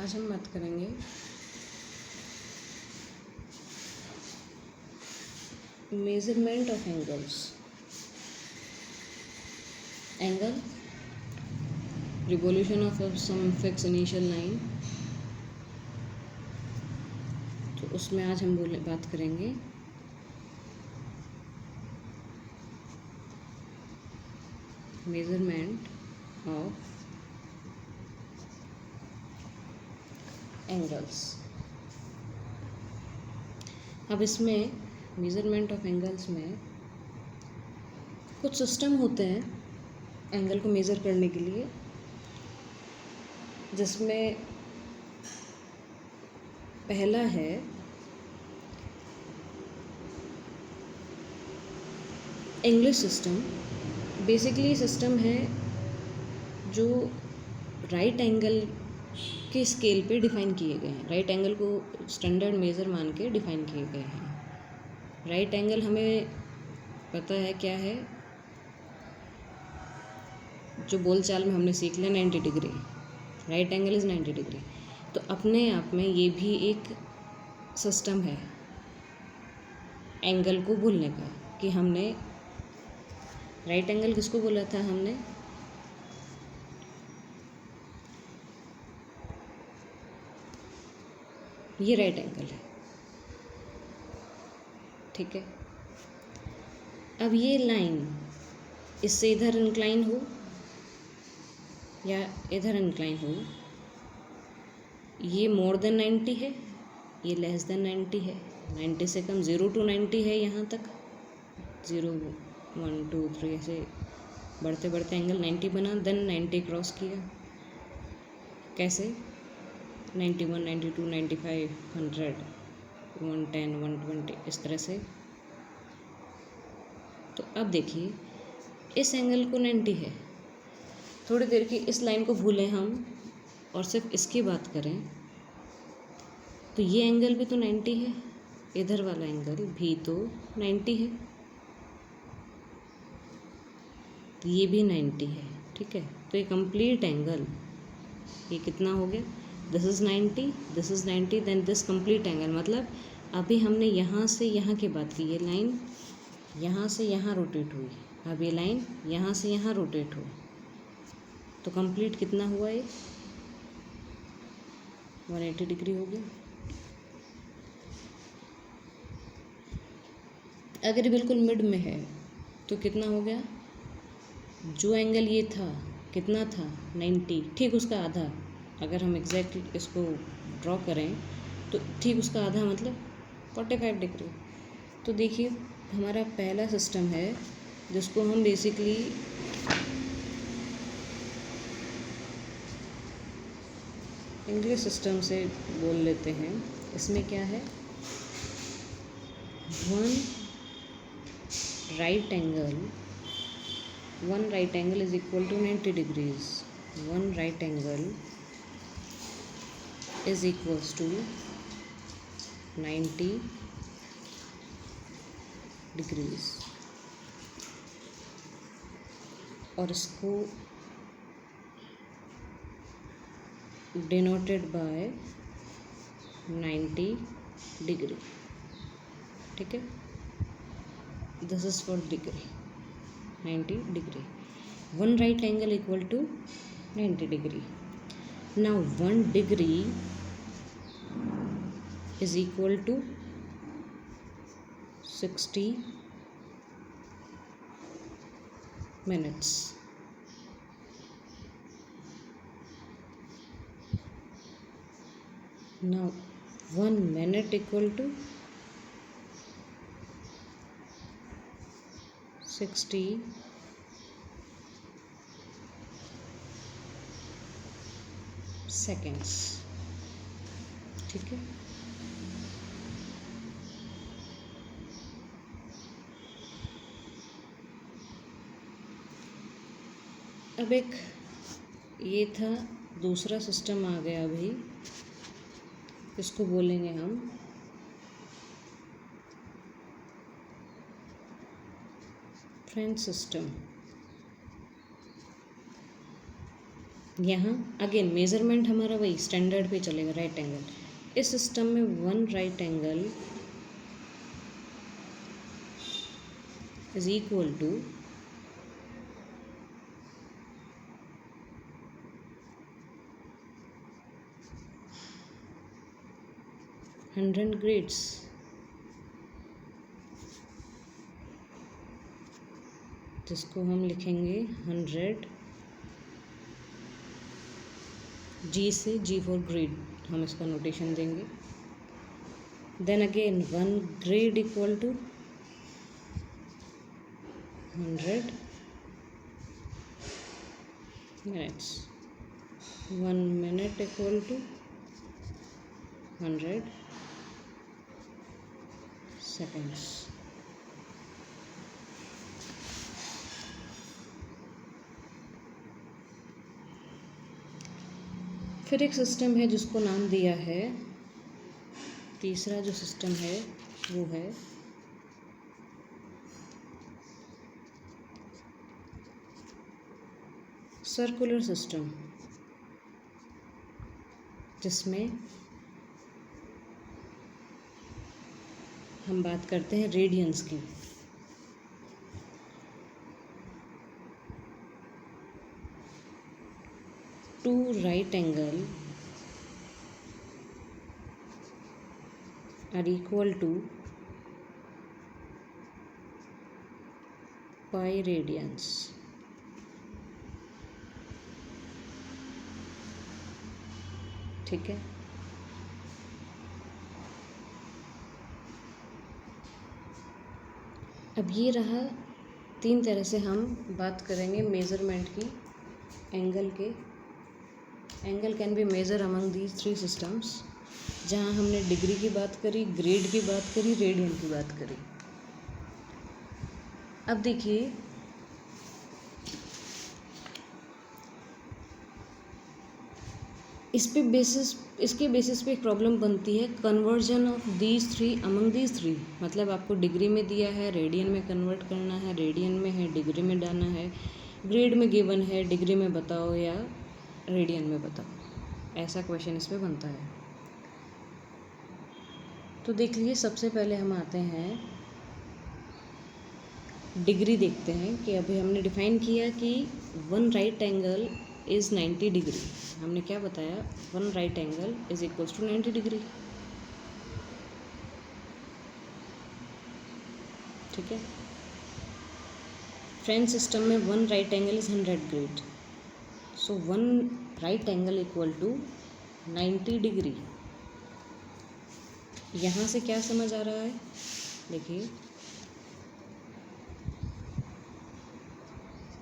आज हम बात करेंगे measurement of angle, revolution of some fixed initial line. तो उसमें आज हम बात करेंगे मेजरमेंट ऑफ एंगल्स। अब इसमें मेजरमेंट ऑफ एंगल्स में कुछ सिस्टम होते हैं एंगल को मेज़र करने के लिए, जिसमें पहला है इंग्लिश सिस्टम। बेसिकली सिस्टम है जो राइट एंगल के स्केल पे डिफ़ाइन किए गए हैं। राइट एंगल को स्टैंडर्ड मेज़र मान के डिफ़ाइन किए गए हैं। राइट एंगल हमें पता है क्या है, जो बोलचाल में हमने सीख लिया 90 degree. Right angle is 90 degree. तो अपने आप में ये भी एक सिस्टम है एंगल को भूलने का, कि हमने राइट एंगल किसको बोला था हमने, ये राइट एंगल है, ठीक है। अब ये लाइन इससे इधर इंक्लाइन हो या इधर इंक्लाइन हो, ये मोर देन 90 है, ये लेस देन 90 है। 90 से कम 0 to 90 है, यहाँ तक 0 1 2 3 ऐसे बढ़ते बढ़ते एंगल 90 बना, देन 90 क्रॉस किया। कैसे? 91 92 95 100 110 120 इस तरह से। तो अब देखिए इस एंगल को 90 है, थोड़ी देर की इस लाइन को भूलें हम और सिर्फ इसकी बात करें, तो ये एंगल भी तो 90 है, इधर वाला एंगल भी तो 90 है, तो ये भी 90 है, ठीक है। तो ये कंप्लीट एंगल ये कितना हो गया, this is 90 this is 90, then this complete angle. मतलब अभी हमने यहाँ से यहाँ की बात की, ये लाइन यहाँ से यहाँ रोटेट हुई, अब ये लाइन यहाँ से यहाँ रोटेट हुई, तो कंप्लीट कितना हुआ ये 180 डिग्री हो गया। अगर ये बिल्कुल मिड में है तो कितना हो गया, जो एंगल ये था कितना था 90, ठीक उसका आधा। अगर हम एग्जैक्ट इसको ड्रॉ करें तो ठीक उसका आधा मतलब 45 डिग्री। तो देखिए हमारा पहला सिस्टम है जिसको हम बेसिकली इंग्लिश सिस्टम से बोल लेते हैं। इसमें क्या है, one right angle is equal to 90 degrees. One right angle is equals to 90 degrees, और इसको डिनोटेड बाय 90 डिग्री, ठीक है। This is for degree 90 degree. One right angle equal to 90 degree. Now 1 degree is equal to 60 minutes. Now 1 minute equal to 60 seconds, ठीक है। अब एक ये था, दूसरा सिस्टम आ गया अभी, इसको बोलेंगे हम फ्रेंच सिस्टम। यहाँ अगेन मेज़रमेंट हमारा वही स्टैंडर्ड पे चलेगा, राइट एंगल। इस सिस्टम में one right angle is equal to 100 grades. जिसको हम लिखेंगे 100 जी से, जी फॉर ग्रेड हम इसका नोटेशन देंगे। Then again 1 grade equal to 100 minutes, 1 minute equal to 100 seconds. फिर एक सिस्टम है जिसको नाम दिया है, तीसरा जो सिस्टम है वो है सर्कुलर सिस्टम, जिसमें हम बात करते हैं रेडियंस की। Two right angle are equal to pi radians. ठीक है, अब ये रहा, तीन तरह से हम बात करेंगे मेज़रमेंट की एंगल के। Angle can be measure among these three systems, जहाँ हमने डिग्री की बात करी, ग्रेड की बात करी, रेडियन की बात करी। अब देखिए इसके बेसिस पे एक प्रॉब्लम बनती है, conversion of these three among these three. मतलब आपको डिग्री में दिया है, रेडियन में कन्वर्ट करना है, रेडियन में है, डिग्री में डालना है, ग्रेड में गिवन है, डिग्री में बताओ या रेडियन में बताओ, ऐसा क्वेश्चन इस पे बनता है। तो देख लीजिए, सबसे पहले हम आते हैं डिग्री देखते हैं कि अभी हमने डिफाइन किया कि one right angle is 90 degree. हमने क्या बताया, one right angle is equals to 90 degree. ठीक है, फ्रेंच सिस्टम में one right angle is 100 grade, so one right angle equal to 90 degree. यहाँ से क्या समझ आ रहा है, देखिए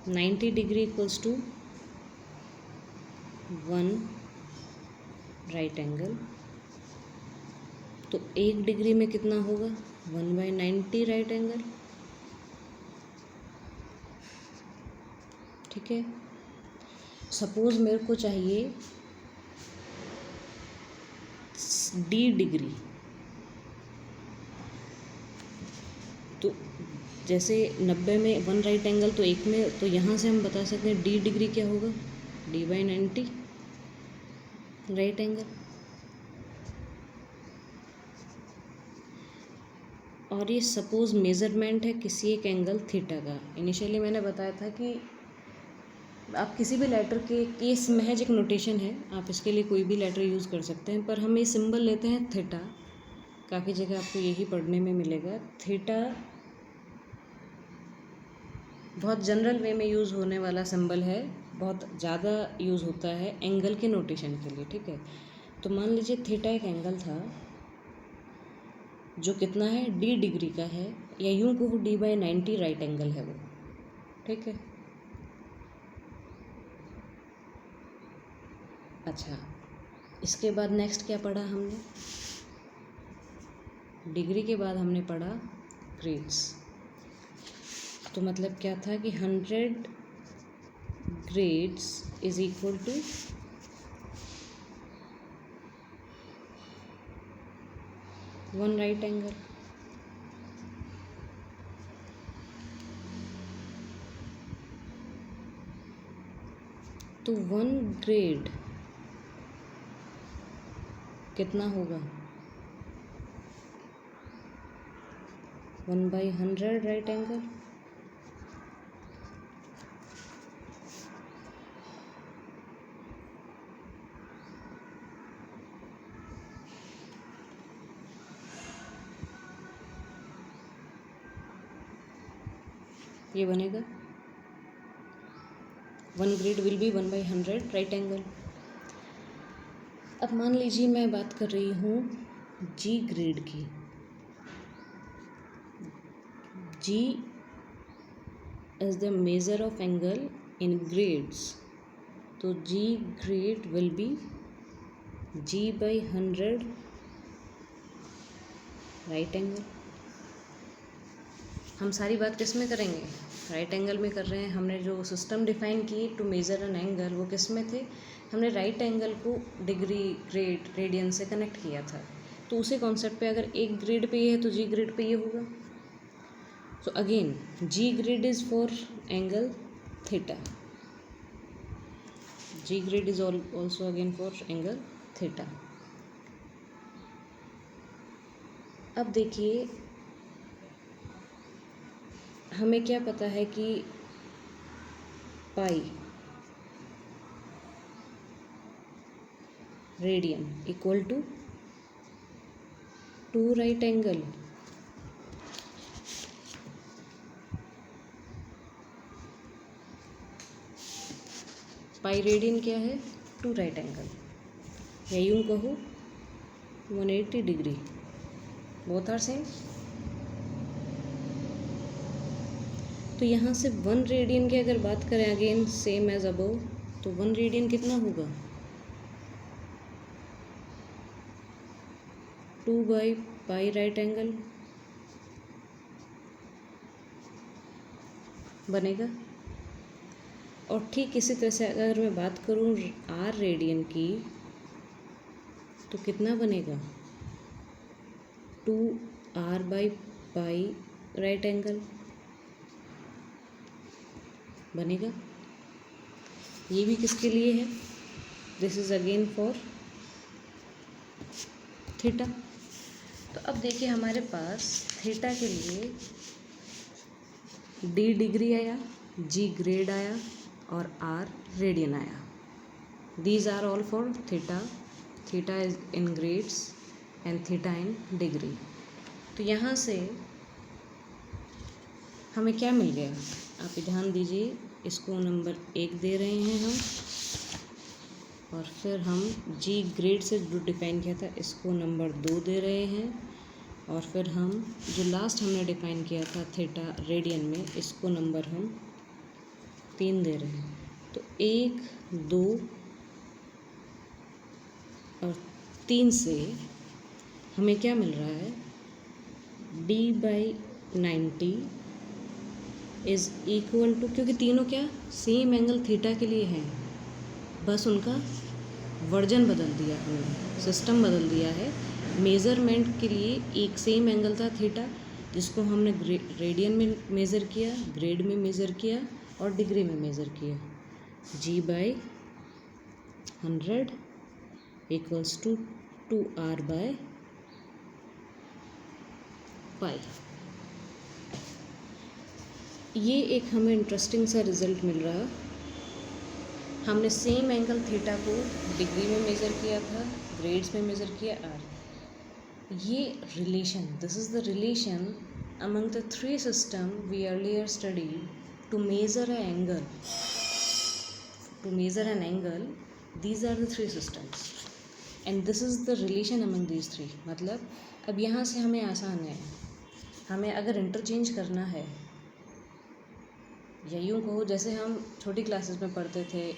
90 degree equals to one right angle, तो एक डिग्री में कितना होगा, 1/90 राइट एंगल। ठीक है, सपोज मेरे को चाहिए डी डिग्री, तो जैसे 90 में वन राइट एंगल तो एक में, तो यहाँ से हम बता सकते हैं डी डिग्री क्या होगा, d/90 राइट एंगल। और ये सपोज मेज़रमेंट है किसी एक एंगल थीटा का। इनिशियली मैंने बताया था कि आप किसी भी लेटर के केस महज एक नोटेशन है, आप इसके लिए कोई भी लेटर यूज़ कर सकते हैं, पर हम ये सिंबल लेते हैं थीटा। काफ़ी जगह आपको यही पढ़ने में मिलेगा। थीटा बहुत जनरल वे में यूज़ होने वाला सिंबल है, बहुत ज़्यादा यूज़ होता है एंगल के नोटेशन के लिए। ठीक है, तो मान लीजिए थीटा एक एंगल था जो कितना है, डी डिग्री का है, या यूँ को d/90 राइट एंगल है वो। ठीक है, अच्छा, इसके बाद नेक्स्ट क्या पढ़ा हमने, डिग्री के बाद हमने पढ़ा ग्रेड्स। तो मतलब क्या था कि 100 grades is equal to 1 right angle. तो 1 ग्रेड कितना होगा? 1/100 राइट एंगल। ये बनेगा 1 grade will B 1/100 right angle. अब मान लीजिए मैं बात कर रही हूँ जी ग्रेड की। G is the measure of angle in grades, तो G grade will be G/100 right angle. हम सारी बात किस में करेंगे? राइट एंगल में कर रहे हैं। हमने जो सिस्टम डिफाइन की टू मेज़र एन एंगल, वो किस में थे? हमने राइट एंगल को डिग्री, ग्रेड, रेडियन से कनेक्ट किया था। तो उसी कॉन्सेप्ट पे अगर एक ग्रेड पे ये है तो जी ग्रेड पे ये होगा। So again G grade is for angle theta, G grade is also again for angle theta. अब देखिए हमें क्या पता है कि pi radian equal to 2 right angle. Pi radian क्या है? 2 राइट एंगल, या यूँ कहो 180 डिग्री, बोथ आर सेम। तो यहाँ से 1 रेडियन की अगर बात करें अगेन सेम एज अबव, तो 1 रेडियन कितना होगा? 2/पाई राइट एंगल बनेगा। और ठीक इसी तरह से अगर मैं बात करूँ आर रेडियन की, तो कितना बनेगा? 2r/पाई राइट एंगल बनेगा। ये भी किसके लिए है? This is again for theta. तो अब देखिए हमारे पास थीटा के लिए डी डिग्री आया, जी ग्रेड आया और आर रेडियन आया। These are all for theta, theta is in grades and theta in degree. तो यहाँ से हमें क्या मिल गया? आप ध्यान दीजिए, इसको नंबर 1 दे रहे हैं हम, और फिर हम जी ग्रेड से जो डिफाइन किया था इसको नंबर 2 दे रहे हैं, और फिर हम जो लास्ट हमने डिफाइन किया था थीटा रेडियन में, इसको नंबर हम 3 दे रहे हैं। तो 1, 2 और 3 से हमें क्या मिल रहा है? D/90 इज़ इक्वल टू, क्योंकि तीनों क्या सेम एंगल थीटा के लिए हैं, बस उनका वर्जन बदल दिया हमने, सिस्टम बदल दिया है। मेज़रमेंट के लिए एक सेम एंगल था थीटा, जिसको हमने रेडियन में मेज़र किया, ग्रेड में मेज़र किया और डिग्री में मेज़र किया। G/100 equals to 2r/पाई। ये एक हमें इंटरेस्टिंग सा रिज़ल्ट मिल रहा। हमने सेम एंगल थीटा को डिग्री में मेज़र किया था, ग्रेड्स में मेज़र किया आर। ये relation, this is the relation among the 3 system we earlier studied to measure a angle, to measure an angle. These are the 3 systems and this is the relation among these 3. मतलब अब यहाँ से हमें आसान है, हमें अगर इंटरचेंज करना है, या यूँ कहो जैसे हम छोटी क्लासेस में पढ़ते थे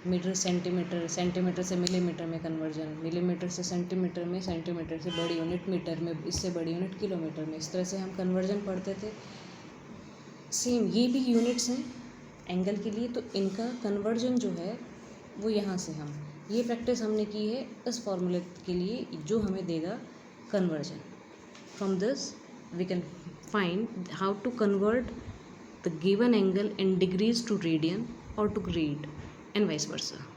मीटर सेंटीमीटर, सेंटीमीटर से मिलीमीटर में कन्वर्जन, मिलीमीटर से सेंटीमीटर में, सेंटीमीटर से बड़ी यूनिट मीटर में, इससे बड़ी यूनिट किलोमीटर में, इस तरह से हम कन्वर्जन पढ़ते थे। सेम ये भी यूनिट्स हैं एंगल के लिए, तो इनका कन्वर्जन जो है वो यहाँ से हम ये प्रैक्टिस हमने की है इस फॉर्मूले के लिए जो हमें देगा conversion. From this we can find how to convert the given angle in degrees to radian और to grade and vice versa.